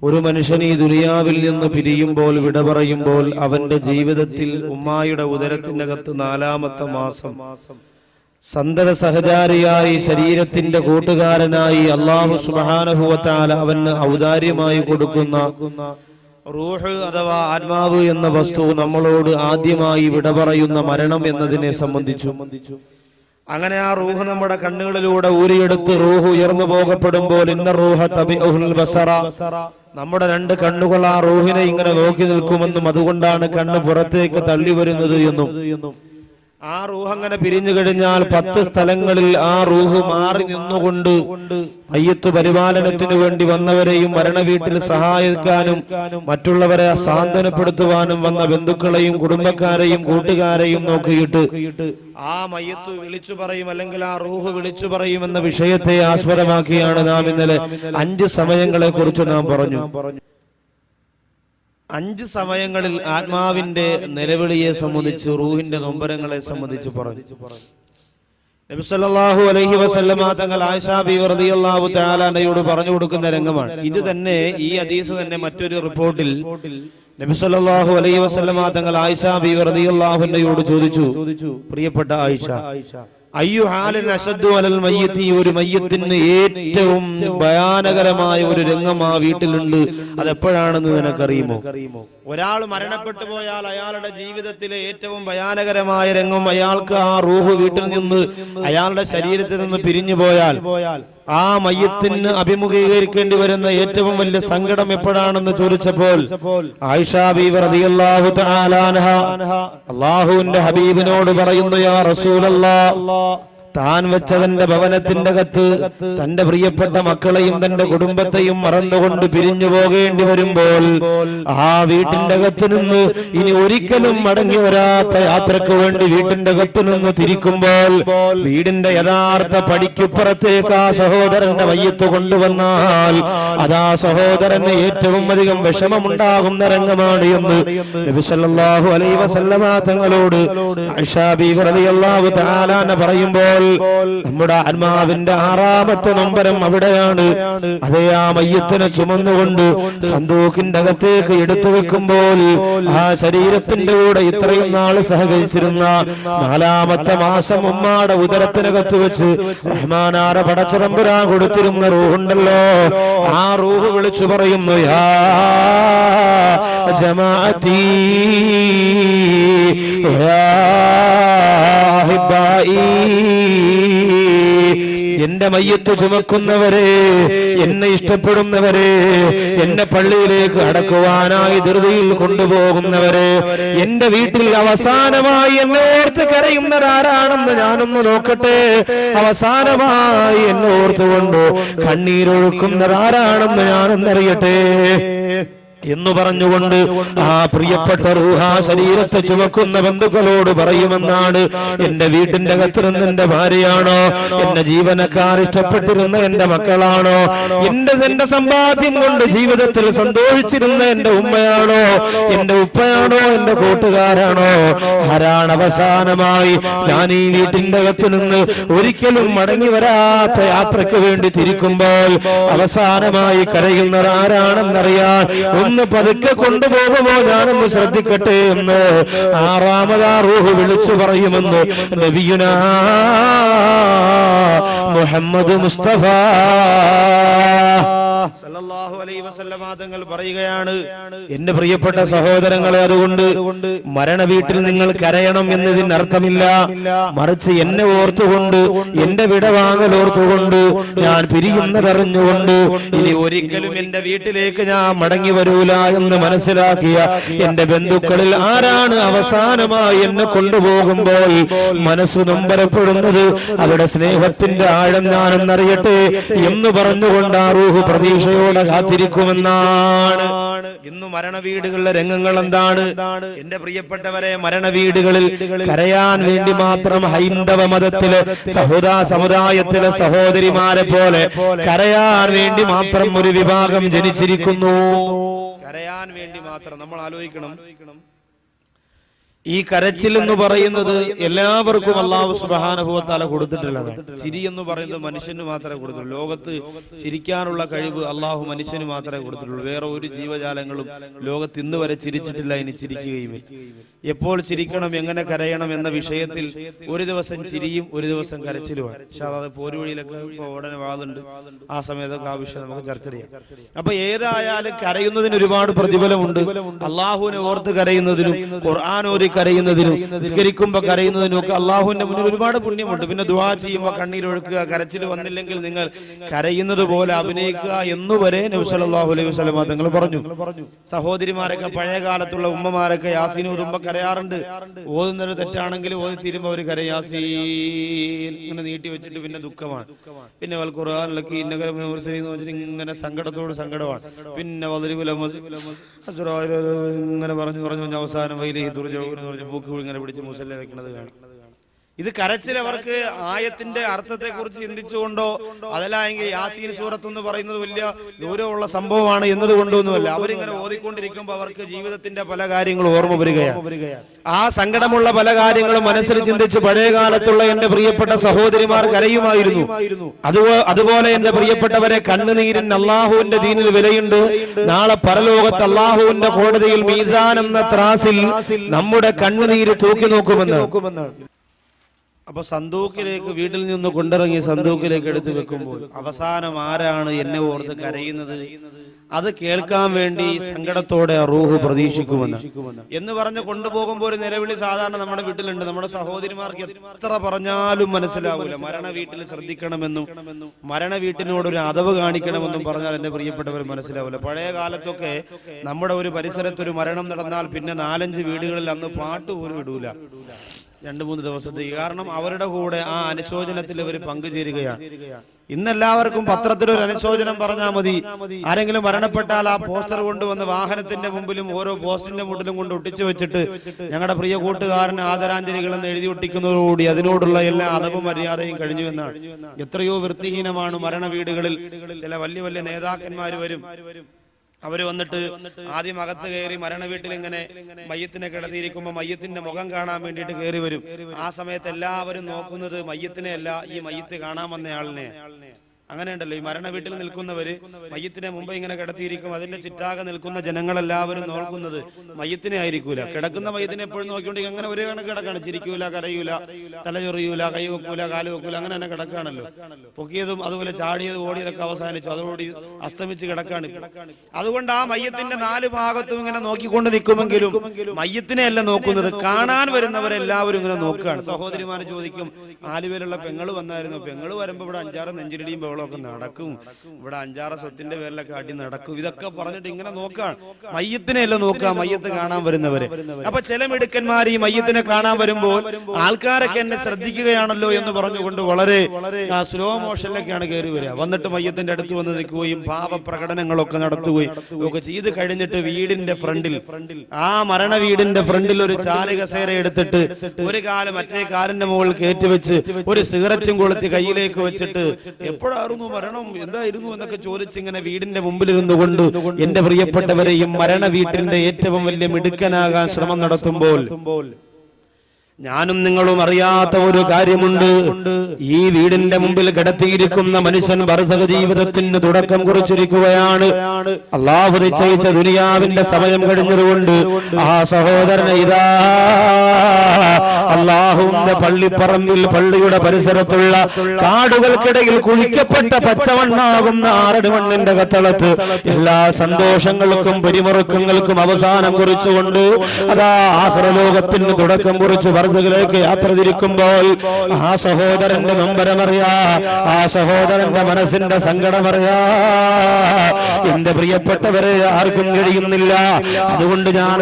ഒരു മനുഷ്യൻ ഈ ദുനിയാവിൽ നിന്ന് പിരിയുമ്പോൾ, വിട പറയുമ്പോൾ, അവന്റെ ജീവിതത്തിൽ ഉമ്മായുടെ ഉദരത്തിനകത്ത് 4-ാമത്തെ മാസം സന്തത സഹചാരിയായി, ശരീരത്തിന്റെ കൂട്ടുകാരനായി അല്ലാഹു സുബ്ഹാനഹു വ തആല അവന് ഔദാര്യമായി കൊടുക്കുന്ന റൂഹ് അഥവാ ആത്മാവ് എന്ന വസ്തു നമ്മളോട് ആദ്യമായി വിട പറയുന്ന മരണം എന്നതിനെ സംബന്ധിച്ചു. അങ്ങനെ ആ റൂഹ് നമ്മുടെ കണ്ണുകളിലൂടെ ഊരിയെടുത്ത് റൂഹ് ഉയർന്നു പോകപ്പെടുമ്പോൾ ഇന്ന റൂഹ തബിഉൽ ബസറ, നമ്മുടെ 2 കണ്ണുകൾ ആ റൂഹിനെ ഇങ്ങനെ നോക്കി നിൽക്കുമെന്നും അതുകൊണ്ടാണ് കണ്ണ് പുറത്തേക്ക് തള്ളി വരുന്നത് എന്നും, ആ റൂഹ് അങ്ങനെ പിരിഞ്ഞു കഴിഞ്ഞാൽ 10 സ്ഥലങ്ങളിൽ ആ റൂഹ് മാറി നിന്നുകൊണ്ട് മയ്യത്ത് പരിപാലനത്തിനു വേണ്ടി വന്നവരെയും മരണ വീട്ടിൽ സഹായിക്കാനും മറ്റുള്ളവരെ സാന്ത്വനപ്പെടുത്തുവാനും വന്ന ബന്ധുക്കളെയും കുടുംബക്കാരെയും കൂട്ടുകാരെയും നോക്കിയിട്ട് ആ മയ്യത്ത് വിളിച്ചു പറയും, അല്ലെങ്കിൽ ആ റൂഹ് വിളിച്ചു പറയും എന്ന വിഷയത്തെ ആസ്പദമാക്കിയാണ് നാം ഇന്നലെ 5 സമയങ്ങളെ കുറിച്ച് നാം പറഞ്ഞു. 5 സമയങ്ങളിൽ ആത്മാവിന്റെ നിലവിളിയെ സംബന്ധിച്ച്, റൂഹിന്റെ നൊമ്പരങ്ങളെ സംബന്ധിച്ച് പറഞ്ഞു. നബി സല്ലല്ലാഹു അലൈഹി വസല്ലമ തങ്ങൾ ആയിഷ ബീവി റളിയല്ലാഹു തആല അൻഹയോട് പറഞ്ഞു കൊടുക്കുന്ന രംഗമാണ് ഇത്. തന്നെ ഈ ഹദീസ് തന്നെ മറ്റൊരു റിപ്പോർട്ടിൽ നബി സല്ലല്ലാഹു അലൈഹി വസല്ലമ തങ്ങൾ ആയിഷ ബീവി റളിയല്ലാഹു അൻഹയോട് ചോദിച്ചു, പ്രിയപ്പെട്ട ആയിഷ, അയ്യു ഹാലിൻ അശദ്ദു അലൽ മയ്യിത്തി, ഒരു മയ്യത്തിന് ഏറ്റവും ഭയാനകരമായ ഒരു രംഗം ആ വീട്ടിലുണ്ട്, അതെപ്പോഴാണെന്ന് നിനക്കറിയുമോ? ഒരാൾ മരണപ്പെട്ടു പോയാൽ അയാളുടെ ജീവിതത്തിലെ ഏറ്റവും ഭയാനകരമായ രംഗം, അയാൾക്ക് ആ റൂഹ് വീട്ടിൽ നിന്ന് അയാളുടെ ശരീരത്തിൽ നിന്ന് പിരിഞ്ഞു പോയാൽ ആ മയ്യത്തിന് അഭിമുഖീകരിക്കേണ്ടി വരുന്ന ഏറ്റവും വലിയ സങ്കടം എപ്പോഴാണെന്ന് ചോദിച്ചപ്പോൾ ആയിഷ ബീവി റളിയല്ലാഹു തആല അൻഹ അല്ലാഹുവിന്റെ ഹബീബിനോട് പറയുന്നു, യാ റസൂലല്ലാഹ്, താൻ വെച്ച തന്റെ ഭവനത്തിന്റെ അകത്ത് തന്റെ പ്രിയപ്പെട്ട മക്കളെയും തന്റെ കുടുംബത്തെയും മറന്നുകൊണ്ട് പിരിഞ്ഞു പോകേണ്ടി വരുമ്പോൾ, ആ വീട്ടിന്റെ അകത്ത് നിന്ന് ഇനി ഒരിക്കലും മടങ്ങി വരാത്ത യാത്രക്ക് വേണ്ടി വീട്ടിന്റെ അകത്ത് നിന്ന് തിരിക്കുമ്പോൾ വീടിന്റെ യഥാർത്ഥ പടിക്കുപ്പുറത്തേക്ക് ആ സഹോദരന്റെ മയ്യത്ത് കൊണ്ടുവന്നാൽ അതാ സഹോദരന് ഏറ്റവും അധികം വിഷമമുണ്ടാകുന്ന രംഗമാണ് എന്ന് നബി സല്ലല്ലാഹു അലൈഹി വസല്ലമ തങ്ങളോട് ആയിഷ ബീവി റളിയല്ലാഹു തആല അൻഹ പറയുമ്പോൾ നമ്മുടെ ആത്മാവിന്റെ 6-ാമത്തെ നൊമ്പരം അവിടെയാണ്. അതേ, ആ മയ്യത്തിനെ ചുമന്നുകൊണ്ട് സന്തൂക്കിന്റെ അകത്തേക്ക് എടുത്തു വെക്കുമ്പോൾ ആ ശരീരത്തിന്റെ കൂടെ ഇത്രയും നാള് സഹകരിച്ചിരുന്ന 4-ാമത്തെ മാസം ഉമ്മാടെ ഉദരത്തിനകത്ത് വെച്ച് റഹ്മാനാര പടച്ചതമ്പുരാൻ കൊടുത്തിരുന്ന റൂഹുണ്ടല്ലോ, ആ റൂഹ് വിളിച്ചു പറയുന്നു, യാ ജമാഅത്തി യാ ഹിബായി, എന്റെ മയ്യത്ത് ചുമക്കുന്നവരെ, എന്നെ ഇഷ്ടപ്പെടുന്നവരെ, എന്നെ പള്ളിയിലേക്ക് അടക്കുവാനായി ധൃതിയിൽ കൊണ്ടുപോകുന്നവരെ, എന്റെ വീട്ടിൽ അവസാനമായി എന്നെ ഓർത്ത് കരയുന്നത് ആരാണെന്ന് ഞാനൊന്ന് നോക്കട്ടെ, അവസാനമായി എന്നെ ഓർത്തുകൊണ്ട് കണ്ണീരൊഴുക്കുന്നത് ആരാണെന്ന് ഞാനൊന്നറിയട്ടെ എന്ന് പറഞ്ഞുകൊണ്ട് ആ പ്രിയപ്പെട്ട റൂഹ ശരീരത്തെ ചുമക്കുന്ന ബന്ധുക്കളോട് പറയുമെന്നാണ്. എന്റെ വീട്ടിന്റെ അകത്തിരുന്ന എന്റെ ഭാര്യയാണോ, എന്റെ ജീവനക്കാർ ഇഷ്ടപ്പെട്ടിരുന്ന എന്റെ മക്കളാണോ, എന്റെ സമ്പാദ്യം കൊണ്ട് ജീവിതത്തിൽ സന്തോഷിച്ചിരുന്ന എന്റെ ഉമ്മയാണോ, എന്റെ ഉപ്പയാണോ, എന്റെ കൂട്ടുകാരാണോ, ആരാണ് അവസാനമായി ഞാൻ ഈ വീട്ടിന്റെ അകത്ത് നിന്ന് ഒരിക്കലും മടങ്ങി വരാത്ത യാത്രക്ക് വേണ്ടി തിരിക്കുമ്പോൾ അവസാനമായി കരയുന്നത് ആരാണെന്നറിയാൻ ഒന്ന് പതുക്കെ കൊണ്ടുപോകുമോ, ഞാനൊന്ന് ശ്രദ്ധിക്കട്ടെ എന്ന് 6-ാമതാ റൂഹ് വിളിച്ചു പറയുമെന്ന് നബിയുനാ മുഹമ്മദ് മുസ്തഫ സല്ലല്ലാഹു അലൈഹി വസല്ലമ തങ്ങൾ പറയുകയാണ്, എന്റെ പ്രിയപ്പെട്ട സഹോദരങ്ങളെ, അതുകൊണ്ട് മരണ വീട്ടിൽ നിങ്ങൾ കരയണം എന്നതിന് അർത്ഥമില്ല, മറിച്ച് എന്നെ ഓർത്തുകൊണ്ട്, എന്റെ വിടവാങ്ങൽ ഓർത്തുകൊണ്ട്, ഞാൻ പിരിയുന്നതറിഞ്ഞുകൊണ്ട് ഇനി ഒരിക്കലും എന്റെ വീട്ടിലേക്ക് ഞാൻ മടങ്ങി വരൂല എന്ന് മനസ്സിലാക്കിയ എന്റെ ബന്ധുക്കളിൽ ആരാണ് അവസാനമായി എന്നെ കൊണ്ടുപോകുമ്പോൾ മനസ്സു നൊമ്പരപ്പെടുന്നത്, അവിടെ സ്നേഹത്തിന്റെ ആഴം ഞാനെന്നറിയട്ടെ എന്ന് പറഞ്ഞുകൊണ്ട് ആ റൂഹ് പ്രതീക്ഷയോടെ കാത്തിരിക്കുമെന്നാണ്. ഇന്ന് മരണ വീടുകളിലെ രംഗങ്ങൾ എന്താണ്? എന്റെ പ്രിയപ്പെട്ടവരെ, മരണ വീടുകളിൽ കരയാൻ വേണ്ടി മാത്രം ഹൈന്ദവ മതത്തിലെ സമുദായത്തിലെ സഹോദരിമാരെ പോലെ കരയാൻ വേണ്ടി മാത്രം ഒരു വിഭാഗം ജനിച്ചിരിക്കുന്നു. കരയാൻ വേണ്ടി മാത്രം. നമ്മൾ ആലോചിക്കണം, ഈ കരച്ചിൽ എന്ന് പറയുന്നത് എല്ലാവർക്കും അല്ലാഹു സുബ്ഹാനഹു വ തആല കൊടുത്തിട്ടുള്ളതാണ്. ചിരി എന്ന് പറയുന്നത് മനുഷ്യന് മാത്രമേ കൊടുത്തുള്ളൂ. ലോകത്ത് ചിരിക്കാനുള്ള കഴിവ് അല്ലാഹു മനുഷ്യന് മാത്രമേ കൊടുത്തിട്ടുള്ളൂ. വേറെ ഒരു ജീവജാലങ്ങളും ലോകത്ത് ഇന്ന് വരെ ചിരിച്ചിട്ടില്ല, ഇനി ചിരിക്കുകയും. എപ്പോൾ ചിരിക്കണം, എങ്ങനെ കരയണം എന്ന വിഷയത്തിൽ ഒരു ദിവസം ചിരിയും ഒരു ദിവസം കരച്ചിലുമാണ്. പക്ഷെ അത് പോരുവഴിയിലൊക്കെ ഇപ്പോൾ ഉടനെ വാതുണ്ട്, ആ സമയത്തൊക്കെ ആ വിഷയം നമുക്ക് ചർച്ച ചെയ്യാം. അപ്പൊ ഏതായാലും കരയുന്നതിന് ഒരുപാട് പ്രതിഫലമുണ്ട്. അള്ളാഹുവിനെ ഓർത്ത് കരയുന്നതിനും ഖുർആൻ ഓതി കരയുന്നതിനും നിസ്കരിക്കുമ്പോൾ കരയുന്നതിനും ഒക്കെ അള്ളാഹുവിന്റെ മുന്നിൽ ഒരുപാട് പുണ്യമുണ്ട്. പിന്നെ ദുആ ചെയ്യുമ്പോൾ കണ്ണീരൊഴുക്കുക, കരച്ചിൽ വന്നില്ലെങ്കിൽ നിങ്ങൾ കരയുന്നത് പോലെ അഭിനയിക്കുക എന്നുവരെ നബി സല്ലല്ലാഹു അലൈഹി വസല്ലം തങ്ങൾ പറഞ്ഞു. സഹോദരിമാരൊക്കെ പഴയ കാലത്തുള്ള ഉമ്മമാരൊക്കെ യാസീൻ ഓതുമ്പോൾ കരയാറുണ്ട്. ഓതുന്നത് തെറ്റാണെങ്കിൽ ഓതി തീരുമ്പോൾ അവർ കരയാസീൻ ഇങ്ങനെ നീട്ടി വെച്ചിട്ട് പിന്നെ ദുഃഖമാണ്. പിന്നെ വൽ ഖുർആനിലൊക്കെ ഇങ്ങനെ സങ്കടത്തോട് സങ്കടമാണ്. പിന്നെ ഇങ്ങനെ പറഞ്ഞു അവസാനം വൈലി പൂക്ക് ഇങ്ങനെ പിടിച്ച് മുസല്ല വെക്കുന്നത് കാണാം. ഇത് കരച്ചിൽ അവർക്ക് ആയത്തിന്റെ അർത്ഥത്തെ കുറിച്ച് ചിന്തിച്ചുകൊണ്ടോ അതല്ലെങ്കിൽ യാസീൻ സൂറത്ത് എന്ന് പറയുന്നത് വലിയ ഗൗരവമുള്ള സംഭവമാണ് എന്നതുകൊണ്ടൊന്നുമല്ല. അവരിങ്ങനെ ഓതിക്കൊണ്ടിരിക്കുമ്പോൾ അവർക്ക് ജീവിതത്തിന്റെ പല കാര്യങ്ങളും ഓർമ്മ വരികയാണ്. ആ സങ്കടമുള്ള പല കാര്യങ്ങളും മനസ്സിൽ ചിന്തിച്ച് പഴയ കാലത്തുള്ള എന്റെ പ്രിയപ്പെട്ട സഹോദരിമാർ കരയുമായിരുന്നു. അതുപോലെ എന്റെ പ്രിയപ്പെട്ടവരെ, കണ്ണുനീരിന് അള്ളാഹുവിന്റെ ദീനിൽ വിലയുണ്ട്. നാളെ പരലോകത്ത് അള്ളാഹുവിന്റെ കോടതിയിൽ മീസാൻ എന്ന ത്രാസിൽ നമ്മുടെ കണ്ണുനീര് തൂക്കി നോക്കുമെന്ന്. അപ്പൊ സന്തൂക്കിലേക്ക് വീട്ടിൽ നിന്ന് കൊണ്ടിറങ്ങി സന്തൂക്കിലേക്ക് എടുത്തു വെക്കുമ്പോൾ അവസാനം ആരാണ് എന്നെ ഓർത്ത് കരയുന്നത്, അത് കേൾക്കാൻ വേണ്ടി സങ്കടത്തോടെ റൂഹ് പ്രതീക്ഷിക്കുമെന്ന് എന്ന് പറഞ്ഞ് കൊണ്ടുപോകുമ്പോൾ ഒരു നിലവിളി സാധാരണ നമ്മുടെ വീട്ടിലുണ്ട്. നമ്മുടെ സഹോദരിമാർക്ക് എത്ര പറഞ്ഞാലും മനസ്സിലാവൂല. മരണ വീട്ടിൽ ശ്രദ്ധിക്കണമെന്നും മരണ വീട്ടിനോട് ഒരു അതവ് കാണിക്കണമെന്നും പറഞ്ഞാൽ എന്റെ പ്രിയപ്പെട്ടവർ മനസ്സിലാവൂല. പഴയ കാലത്തൊക്കെ നമ്മുടെ ഒരു പരിസരത്ത് ഒരു മരണം നടന്നാൽ പിന്നെ 4-5 വീടുകളിൽ അന്ന് പാട്ട് പോലും ഇടൂല 2-3 ദിവസത്തേക്ക്. കാരണം അവരുടെ കൂടെ ആ അനുശോചനത്തിൽ അവർ പങ്കുചേരുകയാണ്. ഇന്നെല്ലാവർക്കും പത്രത്തിലൊരു അനുശോചനം പറഞ്ഞാൽ മതി. ആരെങ്കിലും മരണപ്പെട്ടാൽ ആ പോസ്റ്റർ കൊണ്ടുവന്ന് വാഹനത്തിന്റെ മുമ്പിലും ഓരോ പോസ്റ്റിന്റെ മുട്ടിലും കൊണ്ട് ഒട്ടിച്ചു വെച്ചിട്ട് ഞങ്ങളുടെ പ്രിയ കൂട്ടുകാരന് ആദരാഞ്ജലികളെന്ന് എഴുതി ഒട്ടിക്കുന്നതോടുകൂടി അതിനോടുള്ള എല്ലാ അതവും മര്യാദയും കഴിഞ്ഞു എന്നാണ്. എത്രയോ വൃത്തിഹീനമാണ് മരണ വീടുകളിൽ. ചില വലിയ വലിയ നേതാക്കന്മാർ വരും, അവര് വന്നിട്ട് ആദ്യം അകത്ത് കയറി മരണ വീട്ടിൽ ഇങ്ങനെ മയ്യത്തിനെ കിടത്തിയിരിക്കുമ്പോൾ മയ്യത്തിന്റെ മുഖം കാണാൻ വേണ്ടിയിട്ട് കയറി വരും. ആ സമയത്ത് എല്ലാവരും നോക്കുന്നത് മയ്യത്തിനെ അല്ല, ഈ മയ്യത്ത് കാണാൻ വന്നയാളിനെ. അങ്ങനെ ഉണ്ടല്ലോ, ഈ മരണ വീട്ടിൽ നിൽക്കുന്നവര് മയ്യത്തിനെ മുമ്പ് ഇങ്ങനെ കിടത്തിയിരിക്കും. അതിന്റെ ചുറ്റാകെ നിൽക്കുന്ന ജനങ്ങളെല്ലാവരും നോക്കുന്നത് മയ്യത്തിനെ ആയിരിക്കൂല. കിടക്കുന്ന മയ്യത്തിനെ എപ്പോഴും നോക്കിക്കൊണ്ടെങ്കിൽ അങ്ങനെ ഒരേ കണക്ക് കിടക്കാണ്. ചിരിക്കൂല, കരയൂല, തലചൊറിയൂല, കൈ വെക്കൂല, കാല് വെക്കൂല, അങ്ങനെ തന്നെ കിടക്കാണല്ലോ. പൊക്കിയതും അതുപോലെ ചാടിയതും ഓടിയതൊക്കെ അവസാനിച്ചു, അതോടി അസ്തമിച്ച് കിടക്കാണ്. അതുകൊണ്ട് ആ മയ്യത്തിന്റെ 4 ഭാഗത്തും ഇങ്ങനെ നോക്കിക്കൊണ്ട് നിൽക്കുമെങ്കിലും മയ്യത്തിനെ അല്ല നോക്കുന്നത്, കാണാൻ വരുന്നവരെല്ലാവരും ഇങ്ങനെ നോക്കുകയാണ്. സഹോദരിമാര് ചോദിക്കും, ആലുവയിലുള്ള പെങ്ങള് വന്നായിരുന്നു. പെങ്ങള് വരുമ്പോ ഇവിടെ 5-6 നെഞ്ചിടിയും ഒക്കെ നടക്കും, ഇവിടെ 5-6 സ്വത്തിന്റെ പേരിലൊക്കെ അടി നടക്കും. ഇതൊക്കെ പറഞ്ഞിട്ട് ഇങ്ങനെ നോക്കാണ്. മയ്യത്തിനെ അല്ല നോക്കുക, മയ്യത്ത് കാണാൻ വരുന്നവരെ. അപ്പൊ ചില മിടുക്കന്മാർ ഈ മയ്യത്തിനെ കാണാൻ വരുമ്പോൾ ആൾക്കാരൊക്കെ എന്നെ ശ്രദ്ധിക്കുകയാണല്ലോ എന്ന് പറഞ്ഞുകൊണ്ട് വളരെ സ്ലോ മോഷനിലൊക്കെയാണ് കയറി വരിക. വന്നിട്ട് മയ്യത്തിന്റെ അടുത്ത് വന്ന് നിൽക്കുകയും ഭാവപ്രകടനങ്ങളൊക്കെ നടത്തുകയും ഒക്കെ ചെയ്ത് കഴിഞ്ഞിട്ട് വീടിന്റെ ഫ്രണ്ടിൽ, ആ മരണ വീടിന്റെ ഫ്രണ്ടിൽ ഒരു ചാലകസേര എടുത്തിട്ട് ഒരു കാല് മറ്റേ കാലിന്റെ മുകളിൽ കയറ്റിവെച്ച് ഒരു സിഗരറ്റും കൊളുത്തി കയ്യിലേക്ക് വെച്ചിട്ട് എപ്പോഴായിരുന്നു മരണം, എന്തായിരുന്നു എന്നൊക്കെ ചോദിച്ചിങ്ങനെ വീടിന്റെ മുമ്പിലിരുന്നു കൊണ്ട് എന്റെ പ്രിയപ്പെട്ടവരെയും മരണ വീട്ടിന്റെ ഏറ്റവും വലിയ മിടുക്കനാകാൻ ശ്രമം നടത്തുമ്പോൾ ഞാനും നിങ്ങളും അറിയാത്ത ഒരു കാര്യമുണ്ട്. ഈ വീടിന്റെ മുമ്പിൽ കിടത്തിയിരിക്കുന്ന മനുഷ്യൻ ബർസഖ് ജീവിതത്തിന് തുടക്കം കുറിച്ചിരിക്കുകയാണ്. അല്ലാഹു നിശ്ചയിച്ച ദുനിയാവിന്റെ സമയം കഴിഞ്ഞതുകൊണ്ട് ആ സഹോദരനെ ഇതാ അല്ലാഹുവിന്റെ പള്ളിപ്പറമ്പിൽ, പള്ളിയുടെ പരിസരത്തുള്ള കാടുകൾക്കിടയിൽ കുഴിക്കപ്പെട്ട പച്ചമണ്ണാകുന്ന 6 മണ്ണിന്റെ കത്തളത്ത് എല്ലാ സന്തോഷങ്ങൾക്കും പരിമുറുക്കങ്ങൾക്കും അവസാനം കുറിച്ചുകൊണ്ട് അതാ ആഖിറലോകത്തിന് തുടക്കം കുറിച്ച് ബർസഖിലേക്ക് യാത്ര തിരിക്കുമ്പോൾ ആ സഹോദരന്റെ നൊമ്പരമറിയാ, ആ സഹോദരന്റെ മനസ്സിന്റെ സങ്കടമറിയാ എന്റെ പ്രിയപ്പെട്ടവരെ ആർക്കും കഴിയുന്നില്ല. അതുകൊണ്ട് ഞാൻ